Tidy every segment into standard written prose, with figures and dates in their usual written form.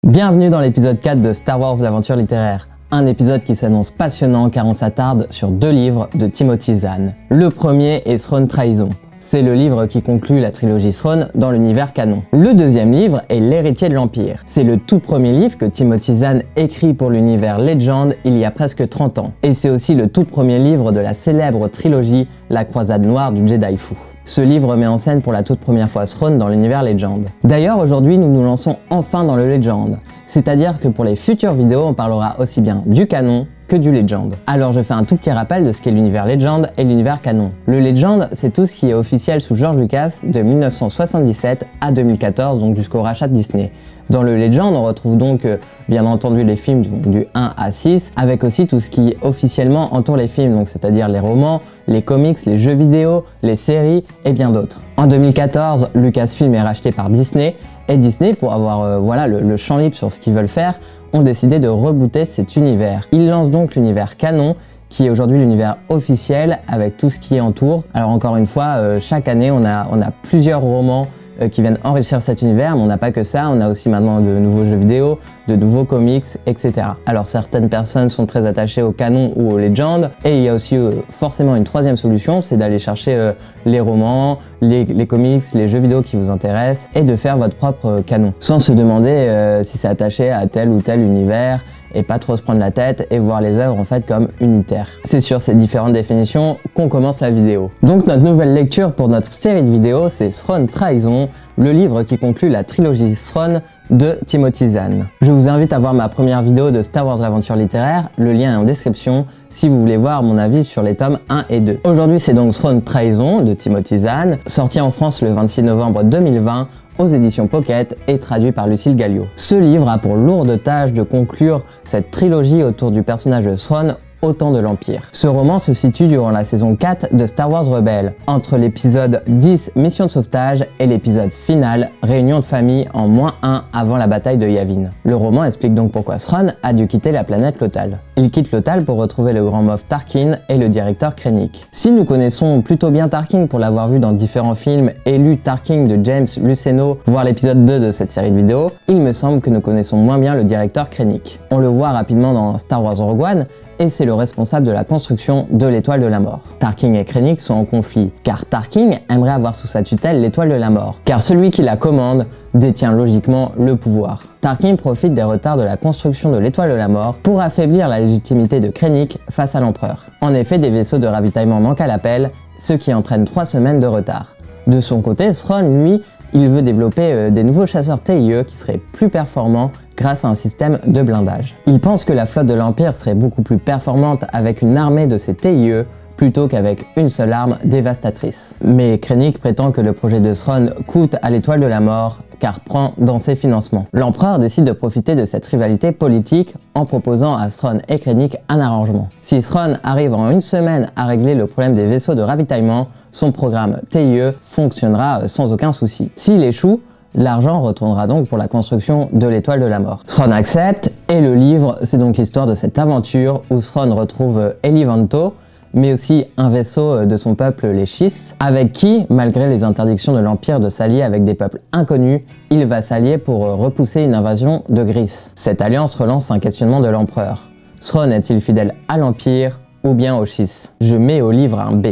Bienvenue dans l'épisode 4 de Star Wars l'aventure littéraire. Un épisode qui s'annonce passionnant car on s'attarde sur deux livres de Timothy Zahn. Le premier est Throne Trahison. C'est le livre qui conclut la trilogie Throne dans l'univers canon. Le deuxième livre est L'héritier de l'Empire. C'est le tout premier livre que Timothy Zahn écrit pour l'univers Legend il y a presque 30 ans. Et c'est aussi le tout premier livre de la célèbre trilogie La Croisade Noire du Jedi Fou. Ce livre met en scène pour la toute première fois Throne dans l'univers Legend. D'ailleurs, aujourd'hui, nous nous lançons enfin dans le Legend. C'est-à-dire que pour les futures vidéos, on parlera aussi bien du canon que du Legend. Alors je fais un tout petit rappel de ce qu'est l'univers Legend et l'univers canon. Le Legend, c'est tout ce qui est officiel sous George Lucas de 1977 à 2014, donc jusqu'au rachat de Disney. Dans le Legend, on retrouve donc bien entendu les films du 1 à 6, avec aussi tout ce qui officiellement entoure les films, donc c'est-à-dire les romans, les comics, les jeux vidéo, les séries et bien d'autres. En 2014, Lucasfilm est racheté par Disney, et Disney, pour avoir le champ libre sur ce qu'ils veulent faire, ont décidé de rebooter cet univers. Ils lancent donc l'univers canon, qui est aujourd'hui l'univers officiel avec tout ce qui entoure. Alors encore une fois, chaque année on a plusieurs romans qui viennent enrichir cet univers, mais on n'a pas que ça, on a aussi maintenant de nouveaux jeux vidéo, de nouveaux comics, etc. Alors certaines personnes sont très attachées au canon ou aux légendes, et il y a aussi forcément une troisième solution, c'est d'aller chercher les romans, les comics, les jeux vidéo qui vous intéressent, et de faire votre propre canon, sans se demander si c'est attaché à tel ou tel univers, et pas trop se prendre la tête et voir les œuvres en fait comme unitaires. C'est sur ces différentes définitions qu'on commence la vidéo. Donc notre nouvelle lecture pour notre série de vidéos, c'est Throne Trahison, le livre qui conclut la trilogie Throne de Timothy Zahn. Je vous invite à voir ma première vidéo de Star Wars l'aventure littéraire, le lien est en description si vous voulez voir mon avis sur les tomes 1 et 2. Aujourd'hui c'est donc Throne Trahison de Timothy Zahn, sorti en France le 26 novembre 2020, aux éditions Pocket et traduit par Lucille Gallio. Ce livre a pour lourde tâche de conclure cette trilogie autour du personnage de Throne au temps de l'Empire. Ce roman se situe durant la saison 4 de Star Wars Rebels, entre l'épisode 10 Mission de sauvetage et l'épisode final Réunion de famille en -1 avant la bataille de Yavin. Le roman explique donc pourquoi Throne a dû quitter la planète Lothal. Il quitte Lothal pour retrouver le grand Moff Tarkin et le directeur Krennic. Si nous connaissons plutôt bien Tarkin pour l'avoir vu dans différents films et lu Tarkin de James Luceno, voire l'épisode 2 de cette série de vidéos, il me semble que nous connaissons moins bien le directeur Krennic. On le voit rapidement dans Star Wars Rogue One, et c'est le responsable de la construction de l'étoile de la mort. Tarkin et Krennic sont en conflit, car Tarkin aimerait avoir sous sa tutelle l'étoile de la mort, car celui qui la commande détient logiquement le pouvoir. Tarkin profite des retards de la construction de l'étoile de la mort pour affaiblir la légitimité de Krennic face à l'empereur. En effet, des vaisseaux de ravitaillement manquent à l'appel, ce qui entraîne 3 semaines de retard. De son côté, Throne, lui, il veut développer des nouveaux chasseurs TIE qui seraient plus performants grâce à un système de blindage. Il pense que la flotte de l'Empire serait beaucoup plus performante avec une armée de ces TIE plutôt qu'avec une seule arme dévastatrice. Mais Krennic prétend que le projet de Throne coûte à l'étoile de la mort car prend dans ses financements. L'empereur décide de profiter de cette rivalité politique en proposant à Throne et Krennic un arrangement. Si Throne arrive en une semaine à régler le problème des vaisseaux de ravitaillement, son programme TIE fonctionnera sans aucun souci. S'il échoue, l'argent retournera donc pour la construction de l'étoile de la mort. Throne accepte et le livre, c'est donc l'histoire de cette aventure où Throne retrouve Elivanto, mais aussi un vaisseau de son peuple, les Chiss, avec qui, malgré les interdictions de l'Empire de s'allier avec des peuples inconnus, il va s'allier pour repousser une invasion de Gris. Cette alliance relance un questionnement de l'empereur. Throne est-il fidèle à l'Empire ou bien aux Chiss? Je mets au livre un B.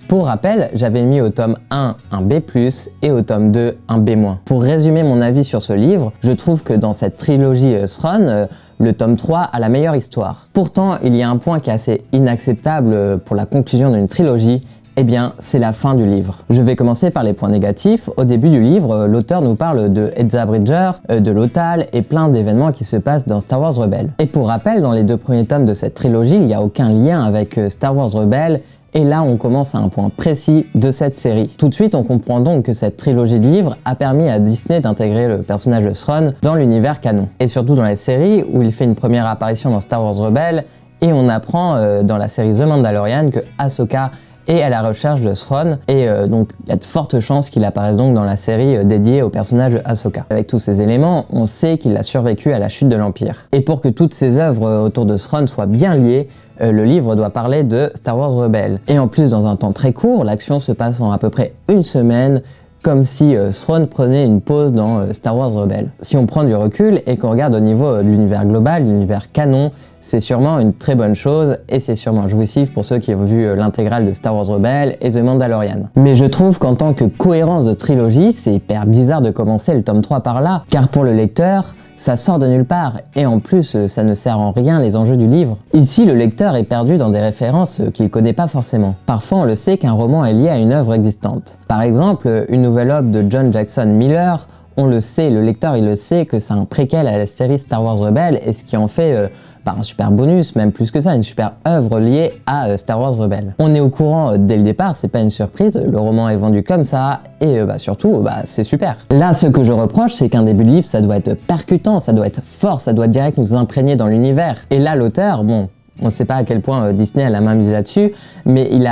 Pour rappel, j'avais mis au tome 1 un B+, et au tome 2 un B-. Pour résumer mon avis sur ce livre, je trouve que dans cette trilogie Throne, le tome 3 a la meilleure histoire. Pourtant, il y a un point qui est assez inacceptable pour la conclusion d'une trilogie, eh bien, c'est la fin du livre. Je vais commencer par les points négatifs. Au début du livre, l'auteur nous parle de Ezra Bridger, de Lothal et plein d'événements qui se passent dans Star Wars Rebels. Et pour rappel, dans les 2 premiers tomes de cette trilogie, il n'y a aucun lien avec Star Wars Rebels. Et là, on commence à un point précis de cette série. Tout de suite, on comprend donc que cette trilogie de livres a permis à Disney d'intégrer le personnage de Throne dans l'univers canon. Et surtout dans la série, où il fait une première apparition dans Star Wars Rebels, et on apprend dans la série The Mandalorian que Ahsoka est à la recherche de Throne, et donc il y a de fortes chances qu'il apparaisse donc dans la série dédiée au personnage de Ahsoka. Avec tous ces éléments, on sait qu'il a survécu à la chute de l'Empire. Et pour que toutes ces œuvres autour de Throne soient bien liées, le livre doit parler de Star Wars Rebels. Et en plus, dans un temps très court, l'action se passe en à peu près une semaine, comme si Thrawn prenait une pause dans Star Wars Rebels. Si on prend du recul et qu'on regarde au niveau de l'univers global, l'univers canon, c'est sûrement une très bonne chose et c'est sûrement jouissif pour ceux qui ont vu l'intégrale de Star Wars Rebels et The Mandalorian. Mais je trouve qu'en tant que cohérence de trilogie, c'est hyper bizarre de commencer le tome 3 par là, car pour le lecteur, ça sort de nulle part, et en plus, ça ne sert en rien les enjeux du livre. Ici, le lecteur est perdu dans des références qu'il connaît pas forcément. Parfois, on le sait qu'un roman est lié à une œuvre existante. Par exemple, une nouvelle œuvre de John Jackson Miller, on le sait, le lecteur il le sait que c'est un préquel à la série Star Wars Rebels, et ce qui en fait un super bonus, même plus que ça, une super œuvre liée à Star Wars Rebels. On est au courant dès le départ, c'est pas une surprise, le roman est vendu comme ça, et surtout, c'est super. Là, ce que je reproche, c'est qu'un début de livre, ça doit être percutant, ça doit être fort, ça doit direct nous imprégner dans l'univers. Et là, l'auteur, bon, on ne sait pas à quel point Disney a la main mise là-dessus, mais il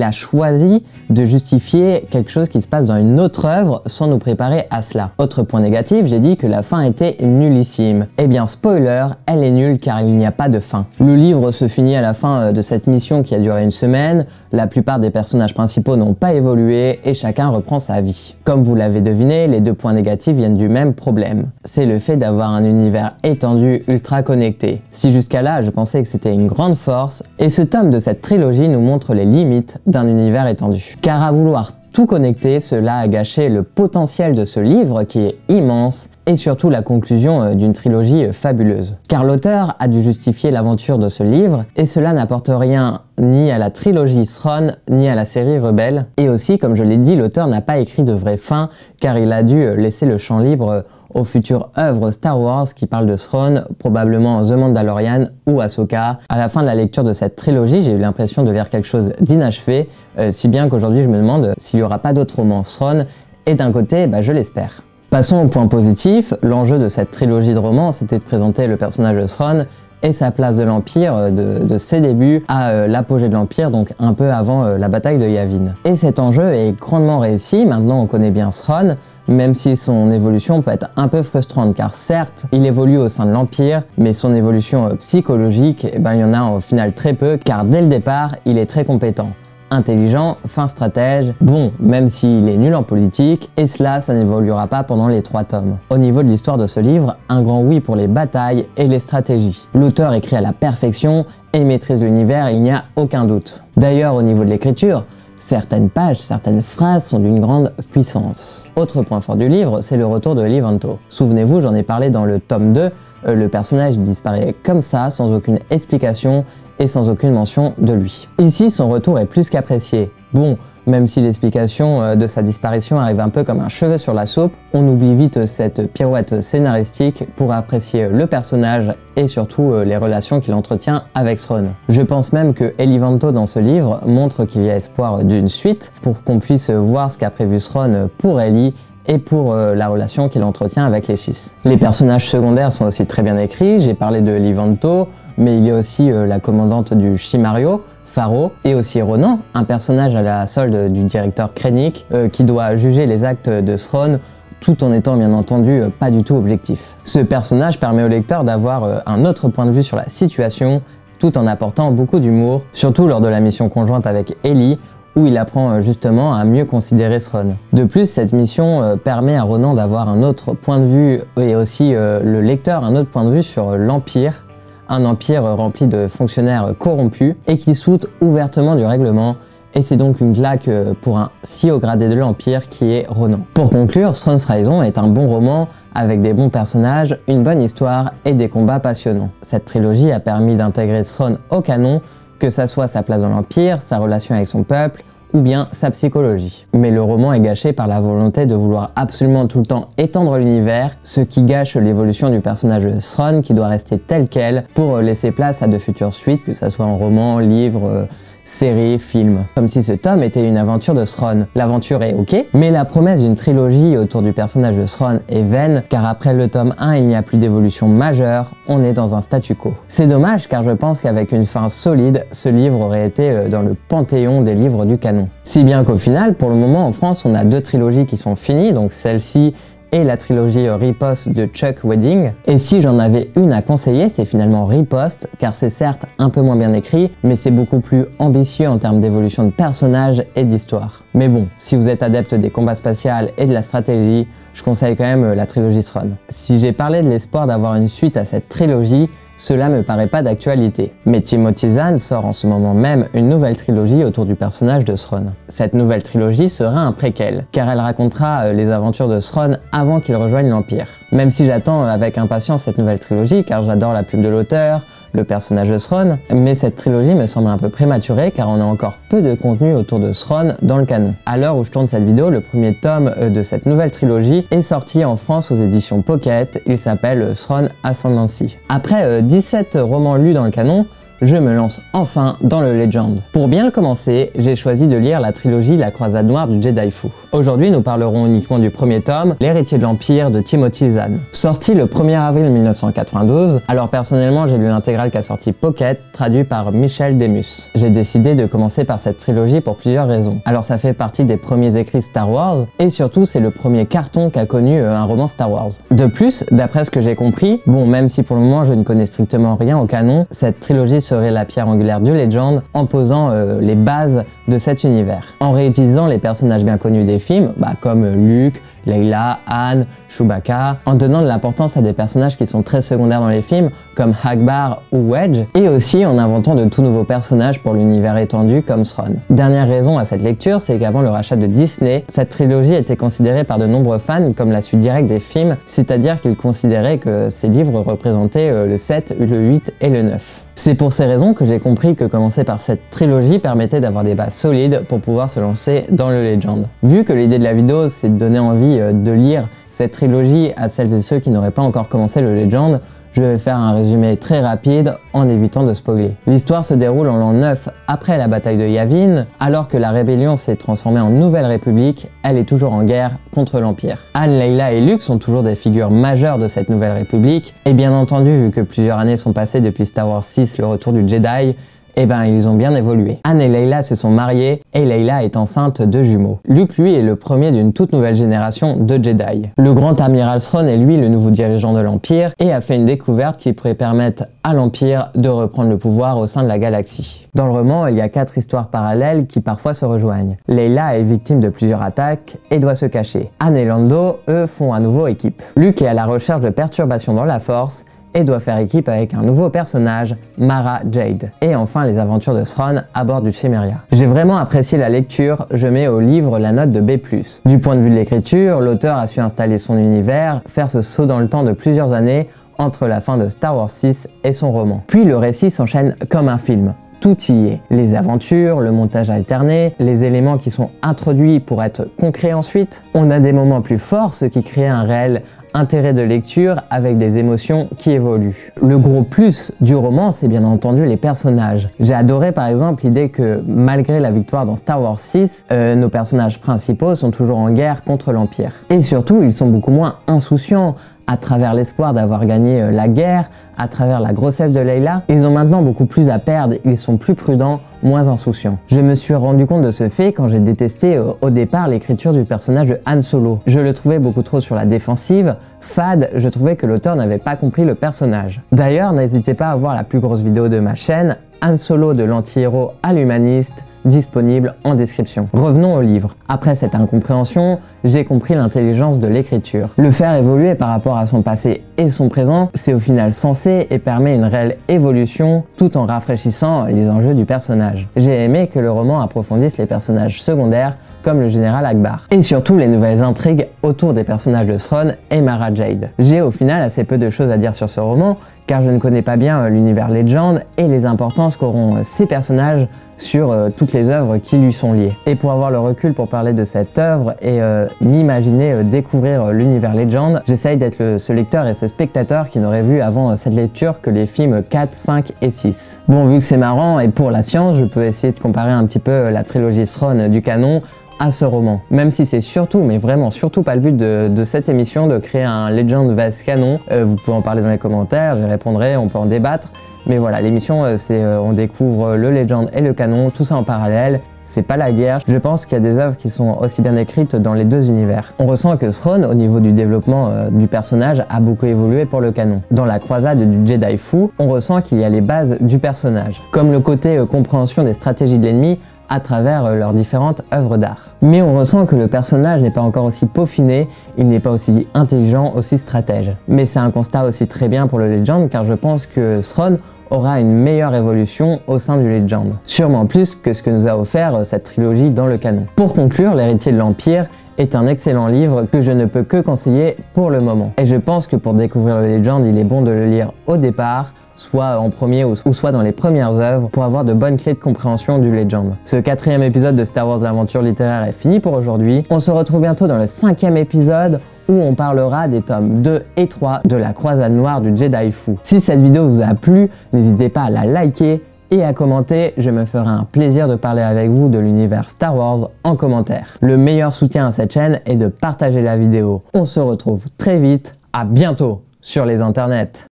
a choisi de justifier quelque chose qui se passe dans une autre œuvre sans nous préparer à cela. Autre point négatif, j'ai dit que la fin était nullissime. Eh bien, spoiler, elle est nulle car il n'y a pas de fin. Le livre se finit à la fin de cette mission qui a duré une semaine, la plupart des personnages principaux n'ont pas évolué et chacun reprend sa vie. Comme vous l'avez deviné, les deux points négatifs viennent du même problème. C'est le fait d'avoir un univers étendu, ultra connecté. Si jusqu'à là, je pensais que c'était une grande force, et ce tome de cette trilogie nous montre les limites d'un univers étendu. Car à vouloir tout connecter, cela a gâché le potentiel de ce livre qui est immense et surtout la conclusion d'une trilogie fabuleuse. Car l'auteur a dû justifier l'aventure de ce livre et cela n'apporte rien ni à la trilogie Thrawn ni à la série Rebels. Et aussi, comme je l'ai dit, l'auteur n'a pas écrit de vraie fin car il a dû laisser le champ libre aux futures œuvres Star Wars qui parlent de Thrawn, probablement The Mandalorian ou Ahsoka. À la fin de la lecture de cette trilogie, j'ai eu l'impression de lire quelque chose d'inachevé, si bien qu'aujourd'hui je me demande s'il n'y aura pas d'autres romans Thrawn, et d'un côté, je l'espère. Passons au point positif, l'enjeu de cette trilogie de romans, c'était de présenter le personnage de Thrawn et sa place de l'Empire, de ses débuts à l'apogée de l'Empire, donc un peu avant la bataille de Yavin. Et cet enjeu est grandement réussi, maintenant on connaît bien Thrawn, même si son évolution peut être un peu frustrante, car certes, il évolue au sein de l'Empire, mais son évolution psychologique, il y en a au final très peu, car dès le départ, il est très compétent. Intelligent, fin stratège, bon, même s'il est nul en politique, et cela, ça n'évoluera pas pendant les 3 tomes. Au niveau de l'histoire de ce livre, un grand oui pour les batailles et les stratégies. L'auteur écrit à la perfection et maîtrise l'univers, il n'y a aucun doute. D'ailleurs, au niveau de l'écriture, certaines pages, certaines phrases sont d'une grande puissance. Autre point fort du livre, c'est le retour de Elivanto. Souvenez-vous, j'en ai parlé dans le tome 2, le personnage disparaît comme ça, sans aucune explication, et sans aucune mention de lui. Ici, son retour est plus qu'apprécié. Bon, même si l'explication de sa disparition arrive un peu comme un cheveu sur la soupe, on oublie vite cette pirouette scénaristique pour apprécier le personnage et surtout les relations qu'il entretient avec Thrawn. Je pense même que Elivanto dans ce livre montre qu'il y a espoir d'une suite pour qu'on puisse voir ce qu'a prévu Thrawn pour Ellie et pour la relation qu'il entretient avec les Chiss. Les personnages secondaires sont aussi très bien écrits, j'ai parlé de Elivanto, mais il y a aussi la commandante du Chimario, Faro, et aussi Ronan, un personnage à la solde du directeur Krennic qui doit juger les actes de Thrawn tout en étant bien entendu pas du tout objectif. Ce personnage permet au lecteur d'avoir un autre point de vue sur la situation tout en apportant beaucoup d'humour, surtout lors de la mission conjointe avec Ellie, où il apprend justement à mieux considérer Thrawn. De plus, cette mission permet à Ronan d'avoir un autre point de vue et aussi le lecteur un autre point de vue sur l'Empire, un empire rempli de fonctionnaires corrompus et qui saute ouvertement du règlement, et c'est donc une claque pour un si haut gradé de l'Empire qui est Ronan. Pour conclure, Thrawn's Trahison est un bon roman avec des bons personnages, une bonne histoire et des combats passionnants. Cette trilogie a permis d'intégrer Thrawn au canon, que ça soit sa place dans l'Empire, sa relation avec son peuple, ou bien sa psychologie. Mais le roman est gâché par la volonté de vouloir absolument tout le temps étendre l'univers, ce qui gâche l'évolution du personnage de Thrawn qui doit rester tel quel pour laisser place à de futures suites, que ça soit en roman, livre, série, film. Comme si ce tome était une aventure de Thrawn. L'aventure est ok, mais la promesse d'une trilogie autour du personnage de Thrawn est vaine, car après le tome 1, il n'y a plus d'évolution majeure, on est dans un statu quo. C'est dommage car je pense qu'avec une fin solide, ce livre aurait été dans le panthéon des livres du canon. Si bien qu'au final, pour le moment en France, on a 2 trilogies qui sont finies, donc celle-ci et la trilogie Riposte de Chuck Wedding. Et si j'en avais une à conseiller, c'est finalement Riposte, car c'est certes un peu moins bien écrit, mais c'est beaucoup plus ambitieux en termes d'évolution de personnages et d'histoire. Mais bon, si vous êtes adepte des combats spatiaux et de la stratégie, je conseille quand même la trilogie Throne. Si j'ai parlé de l'espoir d'avoir une suite à cette trilogie, cela me paraît pas d'actualité. Mais Timothy Zahn sort en ce moment même une nouvelle trilogie autour du personnage de Thrawn. Cette nouvelle trilogie sera un préquel, car elle racontera les aventures de Thrawn avant qu'il rejoigne l'Empire. Même si j'attends avec impatience cette nouvelle trilogie, car j'adore la plume de l'auteur, le personnage de Thrawn, mais cette trilogie me semble un peu prématurée car on a encore peu de contenu autour de Thrawn dans le canon. À l'heure où je tourne cette vidéo, le premier tome de cette nouvelle trilogie est sorti en France aux éditions Pocket, il s'appelle Thrawn Ascendancy. Après 17 romans lus dans le canon, je me lance enfin dans le Legend. Pour bien le commencer, j'ai choisi de lire la trilogie La Croisade Noire du Jedi Fu. Aujourd'hui, nous parlerons uniquement du premier tome, L'Héritier de l'Empire de Timothy Zahn. Sorti le 1er avril 1992, alors personnellement j'ai lu l'intégrale qu'a sorti Pocket, traduit par Michel Demus. J'ai décidé de commencer par cette trilogie pour plusieurs raisons. Alors ça fait partie des premiers écrits Star Wars, et surtout c'est le premier carton qu'a connu un roman Star Wars. De plus, d'après ce que j'ai compris, bon même si pour le moment je ne connais strictement rien au canon, cette trilogie serait la pierre angulaire du Legend en posant les bases de cet univers. En réutilisant les personnages bien connus des films, comme Luke, Leila, Han, Chewbacca, en donnant de l'importance à des personnages qui sont très secondaires dans les films, comme Akbar ou Wedge, et aussi en inventant de tout nouveaux personnages pour l'univers étendu comme Thrawn. Dernière raison à cette lecture, c'est qu'avant le rachat de Disney, cette trilogie était considérée par de nombreux fans comme la suite directe des films, c'est-à-dire qu'ils considéraient que ces livres représentaient le 7, le 8 et le 9. C'est pour ces raisons que j'ai compris que commencer par cette trilogie permettait d'avoir des bases solides pour pouvoir se lancer dans le Legend. Vu que l'idée de la vidéo c'est de donner envie de lire cette trilogie à celles et ceux qui n'auraient pas encore commencé le Legend, je vais faire un résumé très rapide en évitant de spoiler. L'histoire se déroule en l'an 9 après la bataille de Yavin, alors que la rébellion s'est transformée en Nouvelle République, elle est toujours en guerre contre l'Empire. Han, Leila et Luke sont toujours des figures majeures de cette Nouvelle République, et bien entendu vu que plusieurs années sont passées depuis Star Wars 6, le retour du Jedi, ils ont bien évolué. Han et Leila se sont mariés et Leila est enceinte de jumeaux. Luke, lui, est le premier d'une toute nouvelle génération de Jedi. Le grand amiral Thrawn est lui le nouveau dirigeant de l'Empire et a fait une découverte qui pourrait permettre à l'Empire de reprendre le pouvoir au sein de la galaxie. Dans le roman, il y a 4 histoires parallèles qui parfois se rejoignent. Leila est victime de plusieurs attaques et doit se cacher. Han et Lando, eux, font à nouveau équipe. Luke est à la recherche de perturbations dans la Force et doit faire équipe avec un nouveau personnage, Mara Jade. Et enfin, les aventures de Thrawn à bord du Chimeria. J'ai vraiment apprécié la lecture, je mets au livre la note de B+. Du point de vue de l'écriture, l'auteur a su installer son univers, faire ce saut dans le temps de plusieurs années entre la fin de Star Wars 6 et son roman. Puis le récit s'enchaîne comme un film. Tout y est. Les aventures, le montage alterné, les éléments qui sont introduits pour être concrets ensuite. On a des moments plus forts, ce qui crée un réel intérêt de lecture avec des émotions qui évoluent. Le gros plus du roman, c'est bien entendu les personnages. J'ai adoré par exemple l'idée que malgré la victoire dans Star Wars 6, nos personnages principaux sont toujours en guerre contre l'Empire. Et surtout, ils sont beaucoup moins insouciants. À travers l'espoir d'avoir gagné la guerre, à travers la grossesse de Leila, ils ont maintenant beaucoup plus à perdre, ils sont plus prudents, moins insouciants. Je me suis rendu compte de ce fait quand j'ai détesté au départ l'écriture du personnage de Han Solo. Je le trouvais beaucoup trop sur la défensive, fade, je trouvais que l'auteur n'avait pas compris le personnage. D'ailleurs, n'hésitez pas à voir la plus grosse vidéo de ma chaîne, Han Solo de l'anti-héros à l'humaniste, disponible en description. Revenons au livre. Après cette incompréhension, j'ai compris l'intelligence de l'écriture. Le faire évoluer par rapport à son passé et son présent, c'est au final sensé et permet une réelle évolution tout en rafraîchissant les enjeux du personnage. J'ai aimé que le roman approfondisse les personnages secondaires comme le général Akbar. Et surtout les nouvelles intrigues autour des personnages de Thrawn et Mara Jade. J'ai au final assez peu de choses à dire sur ce roman, car je ne connais pas bien l'univers Legend et les importances qu'auront ces personnages sur toutes les œuvres qui lui sont liées. Et pour avoir le recul pour parler de cette œuvre et m'imaginer découvrir l'univers Legend, j'essaye d'être ce lecteur et ce spectateur qui n'aurait vu avant cette lecture que les films 4, 5 et 6. Bon, vu que c'est marrant et pour la science, je peux essayer de comparer un petit peu la trilogie Thrawn du canon à ce roman. Même si c'est surtout, mais vraiment surtout pas le but de cette émission de créer un Legend vs canon, vous pouvez en parler dans les commentaires, j'y répondrai, on peut en débattre. Mais voilà, l'émission, c'est on découvre le Legend et le canon, tout ça en parallèle. c'est pas la guerre. Je pense qu'il y a des œuvres qui sont aussi bien écrites dans les deux univers. On ressent que Thrawn, au niveau du développement du personnage, a beaucoup évolué pour le canon. Dans la croisade du Jedi fou, on ressent qu'il y a les bases du personnage, comme le côté compréhension des stratégies de l'ennemi à travers leurs différentes œuvres d'art. Mais on ressent que le personnage n'est pas encore aussi peaufiné, il n'est pas aussi intelligent, aussi stratège. Mais c'est un constat aussi très bien pour le Legend, car je pense que Thrawn aura une meilleure évolution au sein du Legend. Sûrement plus que ce que nous a offert cette trilogie dans le canon. Pour conclure, L'Héritier de l'Empire est un excellent livre que je ne peux que conseiller pour le moment. Et je pense que pour découvrir le Legend, il est bon de le lire au départ, soit en premier ou soit dans les premières œuvres, pour avoir de bonnes clés de compréhension du Legend. Ce 4e épisode de Star Wars l'aventure littéraire est fini pour aujourd'hui. On se retrouve bientôt dans le 5e épisode où on parlera des tomes 2 et 3 de la croisade noire du Jedi fou. Si cette vidéo vous a plu, n'hésitez pas à la liker et à commenter, je me ferai un plaisir de parler avec vous de l'univers Star Wars en commentaire. Le meilleur soutien à cette chaîne est de partager la vidéo. On se retrouve très vite, à bientôt sur les internets.